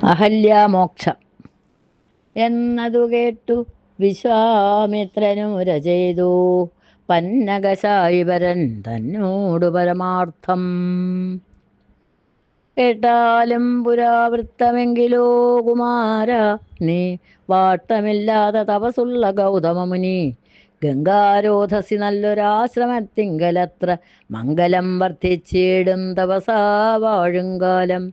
അഹല്യാമോക്ഷം എന്നതു കേട്ടു വിശ്വാമിത്രനുര ചെയ്തു പന്നകശായിവരൻ തന്നോടു പരമാർത്ഥം. കേട്ടാലും പുരാവൃത്തമെങ്കിലോ കുമാര, നീ വാട്ടമില്ലാതെ തപസുള്ള ഗൗതമമുനി ഗംഗാരോധസി നല്ലൊരാശ്രമത്തിങ്കലത്ര മംഗലം വർദ്ധിച്ചിടും തപസാ വാഴുങ്കാലം.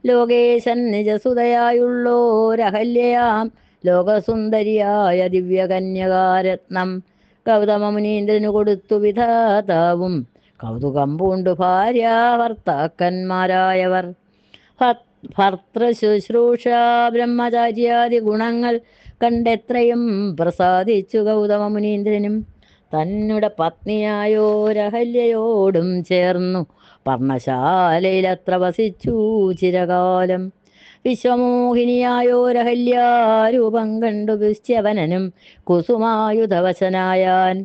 ലോകേശൻ നിജസുതയായുള്ളോരഹല്യയാം ലോകസുന്ദരിയായ ദിവ്യകന്യകാരത്നം ഗൗതമമുനീന്ദ്രനു കൊടുത്തു വിധാതാവും കൗതുകം പൂണ്ടു ഭാര്യാഭർത്താക്കന്മാരായവർ. ഭർത്തൃശുശ്രൂഷ ബ്രഹ്മചാര്യാദി ഗുണങ്ങൾ കണ്ടെത്രയും പ്രസാദിച്ചു ഗൗതമമുനീന്ദ്രനും തന്നുടെ പത്നിയായോരഹല്യയോടും ചേർന്നു പർണശാലയിലത്ര വസിച്ചു ചിരകാലം. വിശ്വമോഹിനിയായോരഹല്യാരൂപം കണ്ടു ദുശ്യവനനും കുസുമായുധവശനായാൻ.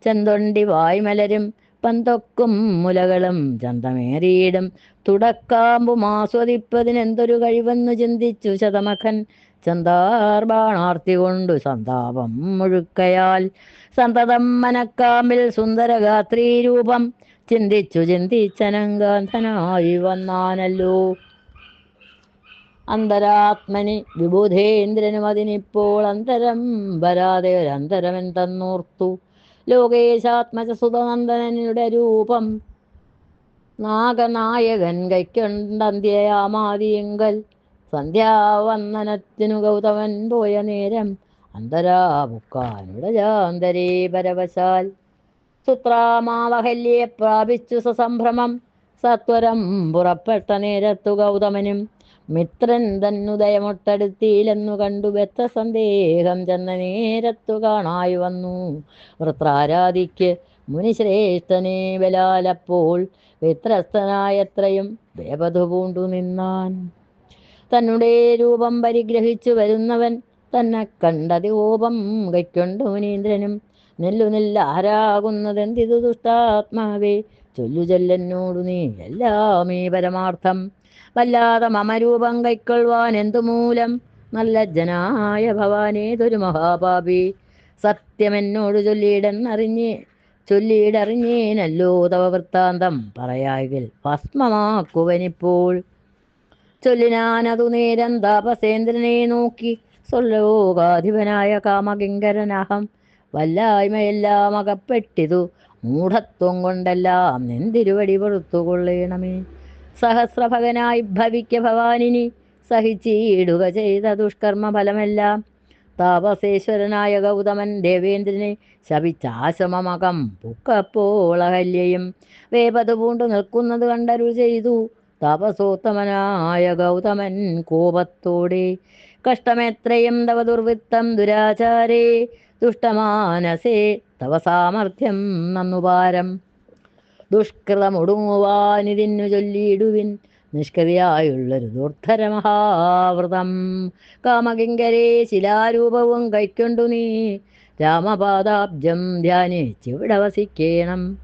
ചെന്തൊണ്ടി വായ്മലരും പന്തൊക്കും മുലകളും ചന്തമേറിയിടും തുടക്കാമ്പും ആസ്വദിപ്പതിനെന്തൊരു കഴിവെന്നു ചിന്തിച്ചു ശതമഖൻ ചന്താർബാണാർത്തി കൊണ്ടു സന്താപം മുഴുക്കയാൽ. സന്തതം മനക്കാമ്പിൽ സുന്ദരഗാത്രീരൂപം ചിന്തിച്ചു ചിന്തിച്ചനങ്കാന്ധനായി വന്നാനല്ലോ. അന്തരാത്മനി വിബുധേന്ദ്രനും അതിനിപ്പോൾ അന്തരം വരാതെ ഒരന്തരമെന്തന്നോർത്തു. ലോകേശാത്മജസുതനന്ദനനുടെ രൂപം നാഗനായകൻ കൈക്കൊണ്ടന്ത്യയാമാദിയെങ്കൽ സന്ധ്യാവന്ദനത്തിനു ഗൗതമൻ പോയ നേരം അന്തരാപുക്കാനുടജാന്തരേ പരവശാൽ. സുത്രാമാവഹല്യെ പ്രാപിച്ചു സസംഭ്രമം സത്വരം പുറപ്പെട്ട നേരത്തു ഗൗതമനും മിത്രൻ തന്നുദയമൊട്ടടുത്തിയിലെന്നു കണ്ടു വ്യക്ത സന്ദേഹം ചെന്ന നേരത്തു കാണായി വന്നു വൃത്രാരാധിക്ക് മുനിശ്രേഷ്ഠനെ ബലാലപ്പോൾ വ്യത്രസ്തനായത്രയും വേപതു പൂണ്ടു നിന്നാൻ. തന്നുടെ രൂപം പരിഗ്രഹിച്ചു വരുന്നവൻ തന്നെ കണ്ടതി കോപം കൈക്കൊണ്ടു മുനീന്ദ്രനും നെല്ലുനെല്ലാരാകുന്നതെന്തിതു ദുഷ്ടാത്മാവേ, ചൊല്ലു ചൊല്ലെന്നോടു നീ എല്ലാമീ പരമാർത്ഥം. വല്ലാതെ മമരൂപം കൈക്കൊള്ളുവാൻ എന്തു മൂലം, നല്ല ജനായ ഭവാനേതൊരു മഹാപാപി. സത്യമെന്നോട് ചൊല്ലിയിടറിഞ്ഞേനല്ലോ തവ വൃത്താന്തം പറയായെങ്കിൽ ഭസ്മമാക്കുവനിപ്പോൾ. ചൊല്ലിനാനതു നേരം താപസേന്ദ്രനെ നോക്കി സ്വലോകാധിപനായ കാമകിങ്കരനഹം. വല്ലായ്മയെല്ലാം അകപ്പെട്ടിതു മൂഢത്വം കൊണ്ടെല്ലാം നിന്തിരുവടി പൊറുത്തുകൊള്ളേണമേ. സഹസ്രഭകനായി ഭവിക്ക ഭവാനിനി സഹിച്ചിടുക ചെയ്ത ദുഷ്കർമ്മ ഫലമെല്ലാം. താപസേശ്വരനായ ഗൗതമൻ ദേവേന്ദ്രനെ ശപിച്ചാശ്രമമകം പുക്കപ്പോൾ അഹല്യയും വേപതു പൂണ്ടു നിൽക്കുന്നത് കണ്ടരുൾ ചെയ്തു താപസോത്തമനായ ഗൗതമൻ കോപത്തോടെ. കഷ്ടമെത്രയും തവ ദുർവൃത്തം ദുരാചാരേ, ദുഷ്ടമാനസേ തവ സാമർഥ്യം നന്നുപാരം. ദുഷ്കൃതമൊടുങ്ങുവാനിതിന്നു ചൊല്ലിയിടുവിൻ, നിഷ്ക്രിയായുള്ളൊരു ദുർധര മഹാവ്രതം. കാമകിങ്കരേ ശിലാരൂപവും കൈക്കൊണ്ടു നീ രാമപാദാബ്ജം ധ്യാനിച്ചിവിടെ വസിക്കേണം.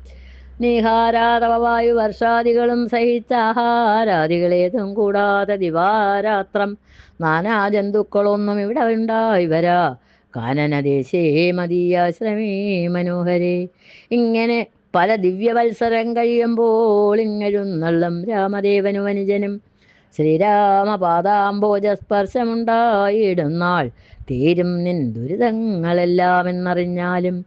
നീഹാരാതവ വായുവർഷാദികളും സഹിച്ചാഹാരാദികളേതും കൂടാതെ ദിവാരാത്രം നാനാജന്തുക്കളൊന്നും ഇവിടെ ഉണ്ടായി വരാ. കാനനദേശേ മദീയാശ്രമേ മനോഹരേ. ഇങ്ങനെ പല ദിവ്യവത്സരം കഴിയുമ്പോൾ ഇങ്ങഴുന്നള്ളം രാമദേവനു വനുജനും ശ്രീരാമപാദാംബോജസ്പർശമുണ്ടായിടുന്നാൾ തീരും നിൻ ദുരിതങ്ങളെല്ലാം എന്നറിഞ്ഞാലും.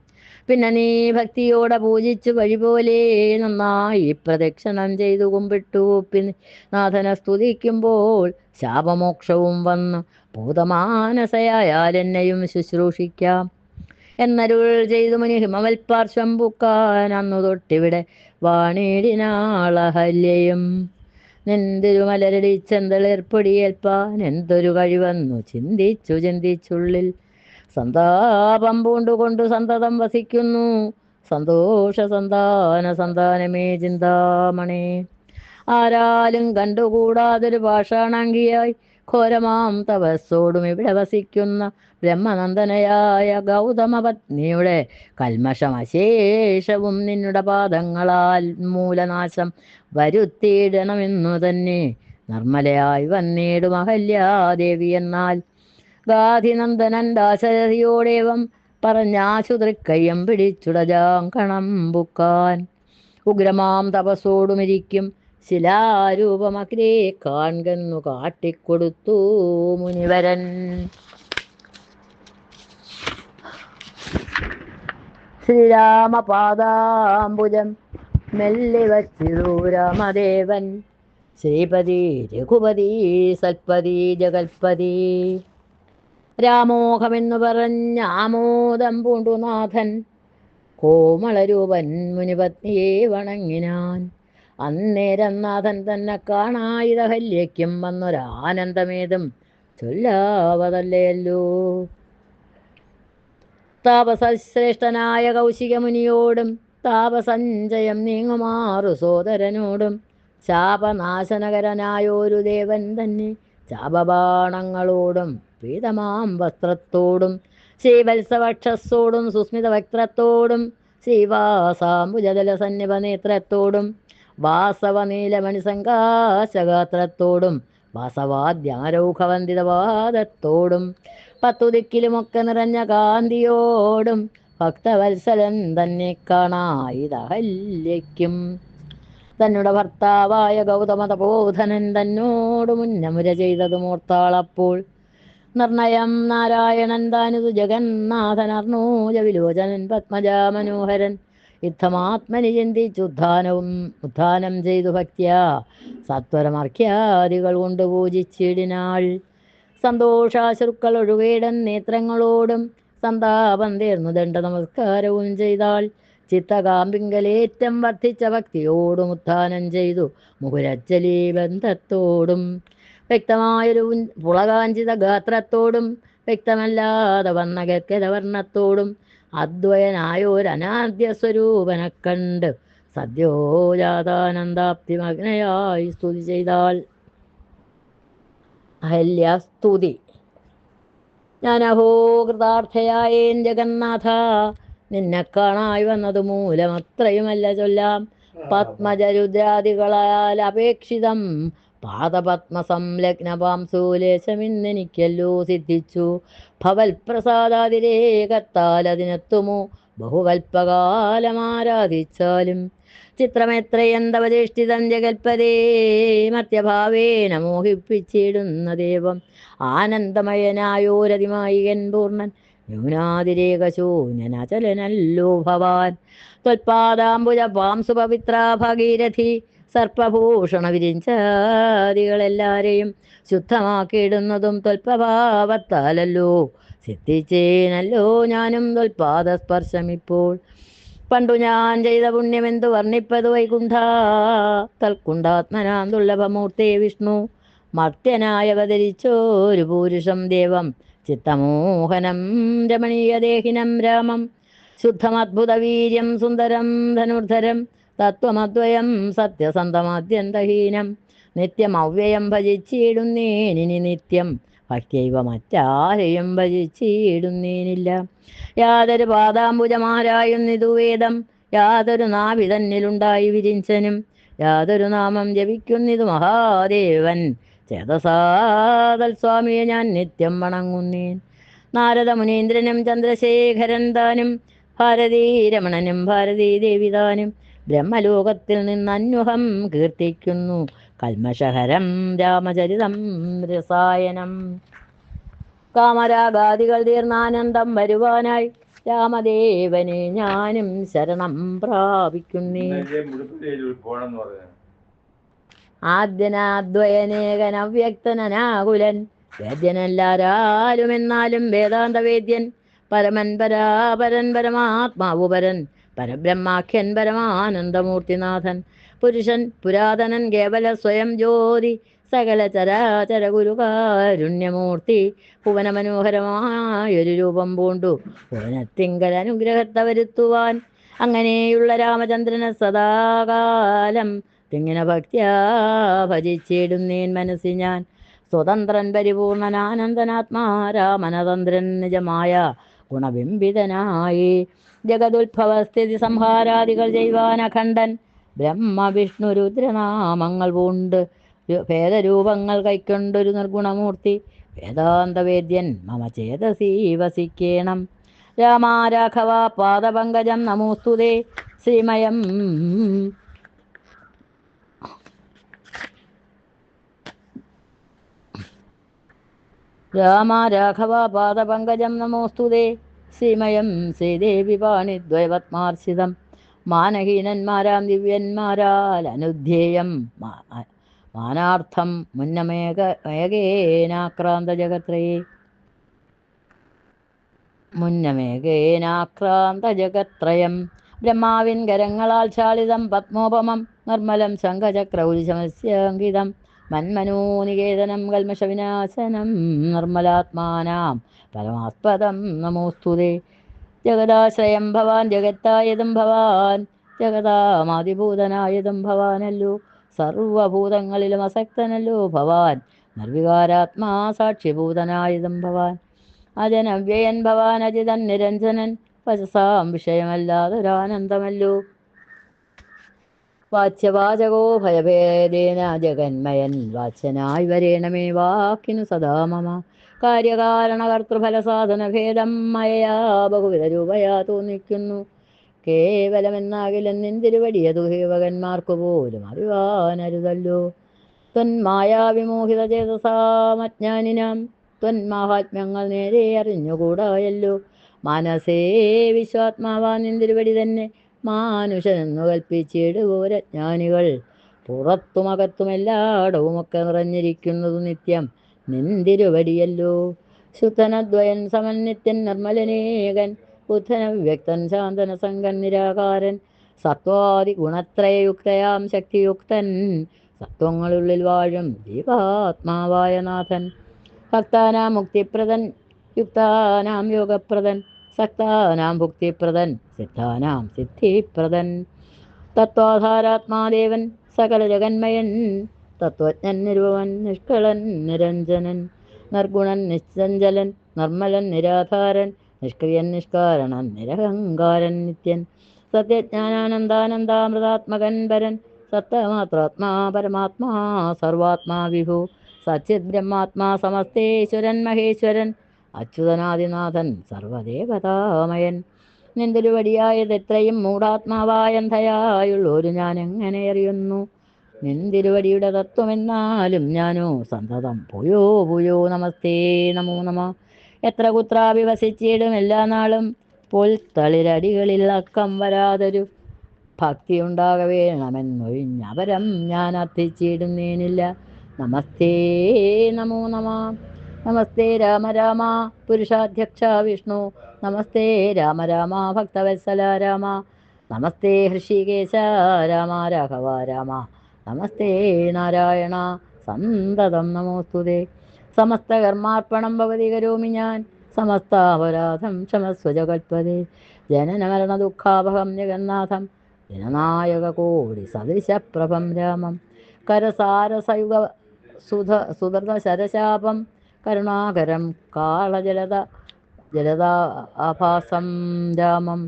പിന്നെ നീ ഭക്തിയോടെ പൂജിച്ചു വഴിപോലെ നന്നായി പ്രദക്ഷിണം ചെയ്തു കുമ്പിട്ടു നാഥനെ സ്തുതിക്കുമ്പോൾ ശാപമോക്ഷവും വന്നു ഭൂതമാനസയായാൽ എന്നെയും ശുശ്രൂഷിക്കാം എന്നരുൾ ചെയ്തു മുനി ഹിമവൽപാർശ്വം പൂക്കാൻ അന്നു തൊട്ടിവിടെ വാണിടിനാളഹല്യയും. നെന്തിരുമലരടിച്ചെന്തളേർപ്പൊടിയേൽപ്പാൻ എന്തൊരു കഴിവെന്നു ചിന്തിച്ചുള്ളിൽ സന്താപം പൂണ്ടുകൊണ്ടു സന്തതം വസിക്കുന്നു സന്തോഷ സന്താനമേ ചിന്താമണേ. ആരാലും കണ്ടുകൂടാതൊരു പാഷാണാംഗിയായി ഘോരമാം തപസ്സോടും ഇവിടെ വസിക്കുന്ന ബ്രഹ്മനന്ദനയായ ഗൗതമപത്നിയുടെ കൽമഷമശേഷവും നിന്നുടെ പാദങ്ങളാൽ മൂലനാശം വരുത്തിയിടണമെന്നു തന്നെ നിർമ്മലയായി വന്നിടും അഹല്യാദേവി. എന്നാൽ ഗാധിനന്ദനൻ ദാശരഥിയോടേവം പറഞ്ഞാശു തൃക്കയ്യം പിടിച്ചുടജാങ്കണം ബുക്കാൻ. ഉഗ്രമാം തപസ്സോടുമിരിക്കും ശിലാരൂപമഗ്രേ കാൺകെന്നു കാട്ടിക്കൊടുത്തു മുനിവരൻ. ശ്രീരാമപാദാംബുജം മെല്ലെ വച്ചിതു രാമദേവൻ. ശ്രീപതി രഘുപതി സൽപതി ജഗൽപതി. രാമോഹമെന്നു പറഞ്ഞ ആമോദം പൂണ്ടുനാഥൻ കോമളരൂപൻ മുനിപത്നിയെ വണങ്ങിനാൻ. അന്നേരം നാഥൻ തന്നെ കാണായിതഹല്യയ്ക്കും വന്നൊരാനന്ദമേതും ചൊല്ലാവതല്ലയല്ലോ. താപസശ്രേഷ്ഠനായ കൗശികമുനിയോടും താപസഞ്ചയം നീങ്ങുമാറു സോദരനോടും ശാപനാശനകരനായൊരു ദേവൻ തന്നെ ശാപബാണങ്ങളോടും പീതമാം വസ്ത്രത്തോടും ശ്രീവത്സവക്ഷസ്സോടും സുസ്മിത വക്ത്രത്തോടും ശ്രീവാസാംബുജല സന്നിപ നേത്രത്തോടും വാസവനീലമണിസങ്കാശഗാത്രത്തോടും വാസവാദ്യാരൗഖവന്ദിതവാദത്തോടും 10 ദിക്കിലുമൊക്കെ നിറഞ്ഞ കാന്തിയോടും ഭക്തവത്സലൻ തന്നെ കാണായിതഹല്യയ്ക്കും. തന്നുടെ ഭർത്താവായ ഗൗതമ തപോധനൻ തന്നോട് മുന്നമുര ചെയ്തതുമോർത്താളപ്പോൾ നിർണയം നാരായണൻ താനിതു ജഗന്നാഥനർണൂജ വിലോചനൻ പത്മജാ മനോഹരൻ യുദ്ധമാത്മനി ചിന്തിച്ചുദ്ധാനം ചെയ്തു ഭക്ത്യാ സത്വരമർഖ്യാദികൾ കൊണ്ട് പൂജിച്ചിടിനാൾ. സന്തോഷാശ്രുക്കൾ ഒഴുകേടൻ നേത്രങ്ങളോടും സന്താപം തീർന്നു ദണ്ഡ നമസ്കാരവും ചെയ്താൾ. ചിത്തകാമ്പിങ്കലേറ്റം വർദ്ധിച്ച ഭക്തിയോടും ഉത്ഥാനം ചെയ്തു മുകുരജ്ജലീ ബന്ധത്തോടും വ്യക്തമായൊരു പുളകാഞ്ചിത ഗാത്രത്തോടും വ്യക്തമല്ലാതെ വന്ന ഗർഗരവർണ്ണത്തോടും അദ്വയനായൊരനാദ്യ സ്വരൂപനെ കണ്ട് സദ്യോജാതാനന്ദാപ്തിമഗ്നയായി സ്തുതി ചെയ്താൾ. അഹല്യാസ്തുതി. ഞാനഹോ കൃതാർത്ഥയായേൻ ജഗന്നാഥ, നിന്നെ കാണായി വന്നതു മൂലമത്രയുമല്ല ചൊല്ലാം. പത്മജരുദ്രാദികളാൽ അപേക്ഷിതം പാദപത്മസംലഗ്നപാംസൂലേശമിന്നെനിക്കല്ലോ സിദ്ധിച്ചു. ഭവൽപ്രസാദാതിരേകത്താൽ അതിനെത്തുമോ ബഹുകൽപ്പകാലമാരാധിച്ചാലും. ചിത്രമെത്രയെന്തവചേഷ്ടിതം ജഗൽപദേ മത്യഭാവേന മോഹിപ്പിച്ചിടുന്ന ദേവം. ആനന്ദമയനായോരതിമായികൻ പൂർണ്ണൻ ന്യൂനാതിരേകശൂന്യനചലനല്ലോ ഭവാൻ. ത്വൽപാദാംബുജ പാംസു പവിത്ര ഭഗീരഥി സർപ്പഭൂഷണ വിരിഞ്ചാദികളെല്ലാരെയും ശുദ്ധമാക്കിയിടുന്നതും ത്വൽപ്രഭാവത്താലല്ലോ. സിദ്ധിച്ചേനല്ലോ ഞാനും ത്വൽപാദസ്പർശമിപ്പോൾ. പണ്ടു ഞാൻ ചെയ്ത പുണ്യമെന്തു വർണ്ണിപ്പതു വൈകുണ്ഠ. തൽക്കുണ്ഠാത്മനാം ദുർലഭമൂർത്തേ വിഷ്ണു മർത്യനായവതരിച്ചോരു പൂരുഷം ദേവം. ചിത്തമോഹനം രമണീയദേഹിനം രാമം ശുദ്ധമദ്ഭുതവീര്യം സുന്ദരം ധനുർധരം. തത്വമദ്വയം സത്യസന്ധമാദ്യന്തഹീനം നിത്യമവ്യയം ഭജിച്ചിടുന്നേനിനി നിത്യം. ഭക്ത്യൈവ മറ്റാരെയും ഭജിച്ചിടുന്നേനില്ല. യാതൊരു പാദാംബുജമാരായുന്നിതു വേദം. യാതൊരു നാഭി തന്നിലുണ്ടായി വിരിഞ്ചനും. യാതൊരു നാമം ജപിക്കുന്നിതു മഹാദേവൻ. ചേതസാതൽ സ്വാമിയെ ഞാൻ നിത്യം വണങ്ങുന്നേൻ. നാരദ മുനീന്ദ്രനും ചന്ദ്രശേഖരൻ താനും ഭാരതീരമണനും ഭാരതീ ദേവിതാനും ബ്രഹ്മലോകത്തിൽ നിന്നന്വഹം കീർത്തിക്കുന്നു കൽമഷഹരം രാമചരിതം രസായനം. കാമരാഗാദികൾ തീർന്നാനന്ദം വരുവാനായി രാമദേവനെ ഞാനും ശരണം പ്രാപിക്കുന്നേ. ആദ്യനാദ്വയനേകനവ്യക്തനാകുലൻ വേദ്യനല്ലാരാലും എന്നാലും വേദാന്ത വേദ്യൻ. പരമൻ പരാപരൻ പരമാത്മാവുപരൻ പരബ്രഹ്മാഖ്യൻ പരമാനന്ദമൂർത്തിനാഥൻ. പുരുഷൻ പുരാതനൻ കേവല സ്വയം ജ്യോതി സകല ചരാചര ഗുരുകാരുണ്യമൂർത്തി. ഭുവന മനോഹരമായൊരു രൂപം പൂണ്ടു ഭുവനത്തിങ്കൽ അനുഗ്രഹത്തെ വരുത്തുവാൻ. അങ്ങനെയുള്ള രാമചന്ദ്രനെ സദാകാലം തിങ്ങനെ ഭക്ത്യാ ഭജിച്ചിടുന്നേൻ മനസ്സി ഞാൻ. സ്വതന്ത്രൻ പരിപൂർണനാനന്ദനാത്മാ രാമനതന്ത്രൻ നിജമായ ഗുണബിംബിതനായി. ജഗതുത്ഭവസ്ഥിതി സംഹാരാദികൾ ചെയ്യുവാൻ അഖണ്ഡൻ ബ്രഹ്മ വിഷ്ണു രുദ്രനാമങ്ങൾ പൂണ്ട് ഭേദരൂപങ്ങൾ കൈക്കൊണ്ടൊരു നിർഗുണമൂർത്തി വേദാന്തവേദ്യൻ മമ ചേതസീ വസിക്കേണം. രാമാരാഘവ പാദപങ്കജം നമോസ്തുതേ ശ്രീമയം രാഘവ പാദപങ്കജം നമോസ്തുതേ ശ്രീമയം ശ്രീദേവി പാണിദ്വയപത്മാർച്ചിതം മാനഹീനന്മാരാം ദിവ്യന്മാരാൽ അനുധ്യേയം മാനാർത്ഥം മുന്നമേകേനാക്രാന്തജഗത്രയം ബ്രഹ്മാവിൻ കരങ്ങളാൽ ചാളിതം പത്മോപമം നിർമ്മലം ശംഖചക്രൗലിശമസ്യാങ്കിതം മന്മനോനികേതനം കൽമഷവിനാശനം നിർമ്മലാത്മാനാം പരമാസ്പദം നമോസ്തുതേ. ജഗദാശ്രയം ഭവാൻ ജഗത്തായതും ഭവാൻ ജഗതാമാതിഭൂതനായതും ഭവാനല്ലോ. സർവഭൂതങ്ങളിലും അസക്തനല്ലോ ഭവാൻ നിർവികാരാത്മാ സാക്ഷിഭൂതനായതും ഭവാൻ. അജനവ്യയൻ ഭവാൻ അജിതൻ നിരഞ്ജനൻ വചസാം വിഷയമല്ലാതൊരാനന്ദമല്ലോ. വാച്യവാചകോ ഭയഭേദേന ജഗന്മയൻ വാച്യനായി വരേണമേ വാക്കിനു സദാ മമ. കാര്യകാരണകർത്തൃഫലസാധനഭേദം മയയാ ബഹുവിധ രൂപയാ തോന്നിക്കുന്നു. കേവലമെന്നാകിലെന്നിന്തിരുവടിയതു ഹേവകന്മാർക്കു പോലും അറിവാനരുതല്ലോ. ത്വന്മായാവിമോഹിത ചേതസാമജ്ഞാനിനാം ത്വന്മാഹാത്മ്യങ്ങൾ നേരെ അറിഞ്ഞുകൂടായല്ലോ. മനസ്സേ വിശ്വാത്മാവാനിന്തിരുവടി തന്നെ മാനുഷനെന്നു കൽപ്പിച്ചിടുവോരജ്ഞാനികൾ. പുറത്തുമകത്തുമെല്ലായിടവുമൊക്കെ നിറഞ്ഞിരിക്കുന്നതു നിത്യം നിന്തിരുവടിയല്ലോ. ശുദ്ധനദ്വയൻ സമന്നിത്യൻ നിർമ്മലനേകൻ ബുദ്ധനവ്യക്തൻ ശാന്തന സംഗൻ നിരാകാരൻ സത്വാദി ഗുണത്രയയുക്തയാം ശക്തിയുക്തൻ സത്വങ്ങളുള്ളിൽ വാഴും ദീപാത്മാവായ നാഥൻ. ഭക്താനാം മുക്തിപ്രദൻ യുക്താനാം യോഗപ്രദൻ സക്താനാം ഭുക്തിപ്രദൻ സിദ്ധാനാം സിദ്ധിപ്രദൻ തത്വാധാരാത്മാദേവൻ സകല ജഗന്മയൻ തത്വജ്ഞൻ നിരുപമൻ നിഷ്കളൻ നിരഞ്ജനൻ നിർഗുണൻ നിശ്ചഞ്ചലൻ നിർമ്മലൻ നിരാധാരൻ നിഷ്ക്രിയൻ നിഷ്കാരണൻ നിരഹങ്കാരൻ നിത്യൻ സത്യജ്ഞാനാനന്ദാനന്ദാമൃതാത്മകൻ പരൻ സത്തമാത്രാത്മാ പരമാത്മാ സർവാത്മാ വിഭു സച്ചിത് ബ്രഹ്മാത്മാ സമസ്തേശ്വരൻ മഹേശ്വരൻ അച്യുതനാദിനാഥൻ സർവദേവതാമയൻ. നിന്തിരുവടിയായതെത്രയും മൂഢാത്മാവായന്ധയായുള്ളൊരു ഞാൻ എങ്ങനെ അറിയുന്നു. നിന്തിരുവടിയുടെ തത്വമെന്നാലും ഞാനോ സന്തതം ഭൂയോ ഭൂയോ നമസ്തേ നമോ നമ. എത്ര കുത്രാപി വസിച്ചിടും എല്ലാ നാളും പുൽത്തളിരടികളിൽ അക്കം വരാതൊരു ഭക്തി ഉണ്ടാകവേണമെന്നൊഴിഞ്ഞപരം ഞാൻ അർത്ഥിച്ചിടുന്നേനില്ല. നമസ്തേ നമോ നമ. നമസ്തേ രാമ രാമ പുരുഷാധ്യക്ഷ വിഷ്ണു നമസ്തേ രാമ രാമ ഭക്തവത്സല രാമ നമസ്തേ ഹൃഷികേശ രാമ രാഘവ രാമ നമസ്തേ നാരായണ സന്തതം നമോസ്തുതേ. സമസ്തകർമാർപ്പണം ഭവതി കരോമി ഞാൻ സമസ്താപരാധം ക്ഷമസ്വ ജഗത്പദേ. ജനനമരണ ദുഃഖാപഹം ജഗന്നാഥം ജനനായക കോടി സദൃശപ്രഭം രാമം. കരസാരസയുഗ സുധൃത ശരശാപം കരുണാകരം ജലദാഭാസം രാമം.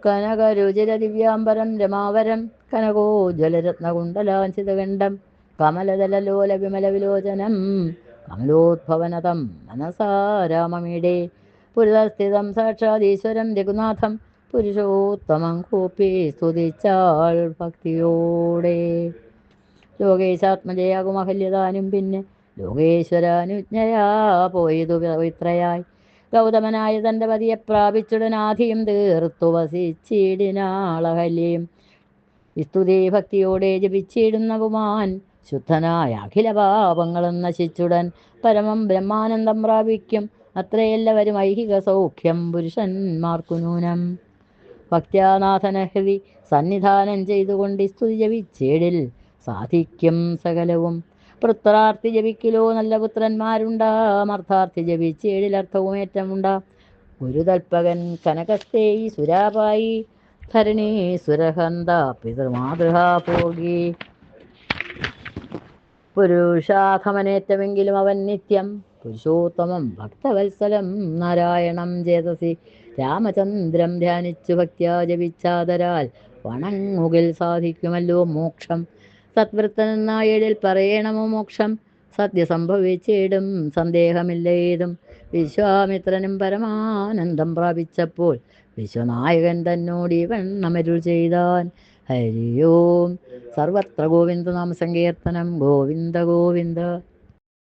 കനകരുചിര ദിവ്യാംബരം രമാവരം കനകോജ്വലരത്നകുണ്ടലാഞ്ചിതഗണ്ഡം കമലദലലോല വിമല വിലോചനം കമലോദ്ഭവനതം മനസാ രാമമീടേ. പുരതസ്ഥിതം സാക്ഷാദീശ്വരം രഘുനാഥം പുരുഷോത്തമം കൂപ്പി സ്തുതിച്ചാൾ ഭക്തിയോടെ. ലോകേശാത്മജയാകുമഹല്യതാനും പിന്നെ ലോകേശ്വരാനുജ്ഞയാ പോയതു പവിത്രയായി. ഗൗതമനായ തൻ്റെ പതിയെ പ്രാപിച്ചുടനാധിയും തീർത്തു വസിച്ചിടിനാളഹല്യയും. വിസ്തുതി ഭക്തിയോടെ ജപിച്ചിടുന്ന പുമാൻ ശുദ്ധനായ അഖില പാപങ്ങളും നശിച്ചുടൻ പരമം ബ്രഹ്മാനന്ദം പ്രാപിക്കും. അത്രയെല്ലാവരും ഐഹിക സൗഖ്യം പുരുഷന്മാർക്കു നൂനം. ഭക്ത്യാനാഥനഹൃതി സന്നിധാനം ചെയ്തുകൊണ്ട് സ്തുതി ജപിച്ചേടിൽ സാധിക്കും സകലവും. പുത്രാർത്ഥി ജപിക്കിലോ നല്ല പുത്രന്മാരുണ്ടാം അർത്ഥാർത്ഥി ജപിച്ചേടിൽ അർത്ഥവും ഏറ്റമുണ്ടാം. ഗുരുതൽപകൻ കനകസ്ഥേ സുരാപായി ധരണി സുരഹന്ത പിതൃമാതൃഹാ ഭോഗി. പുരുഷാധമനേറ്റമെങ്കിലും അവൻ നിത്യം പുരുഷോത്തമം ഭക്തവത്സലം നാരായണം ചേതസി രാമചന്ദ്രം ധ്യാനിച്ചു ഭക്ത്യാ ജപിച്ചാദരാൽ വണങ്ങുകിൽ സാധിക്കുമല്ലോ മോക്ഷം. സത്വൃത്തനെന്നായേഴിൽ പറയണമോ മോക്ഷം സത്യ സംഭവിച്ചിടും സന്ദേഹമില്ല ഏതും. വിശ്വാമിത്രനും പരമാനന്ദം പ്രാപിച്ചപ്പോൾ വിശ്വനായകൻ തന്നോട് ഈ വണ്ണമരുൾ ചെയ്താൻ. ഹരി ഓം. സർവത്ര ഗോവിന്ദ നാമ സങ്കീർത്തനം. ഗോവിന്ദ ഗോവിന്ദ.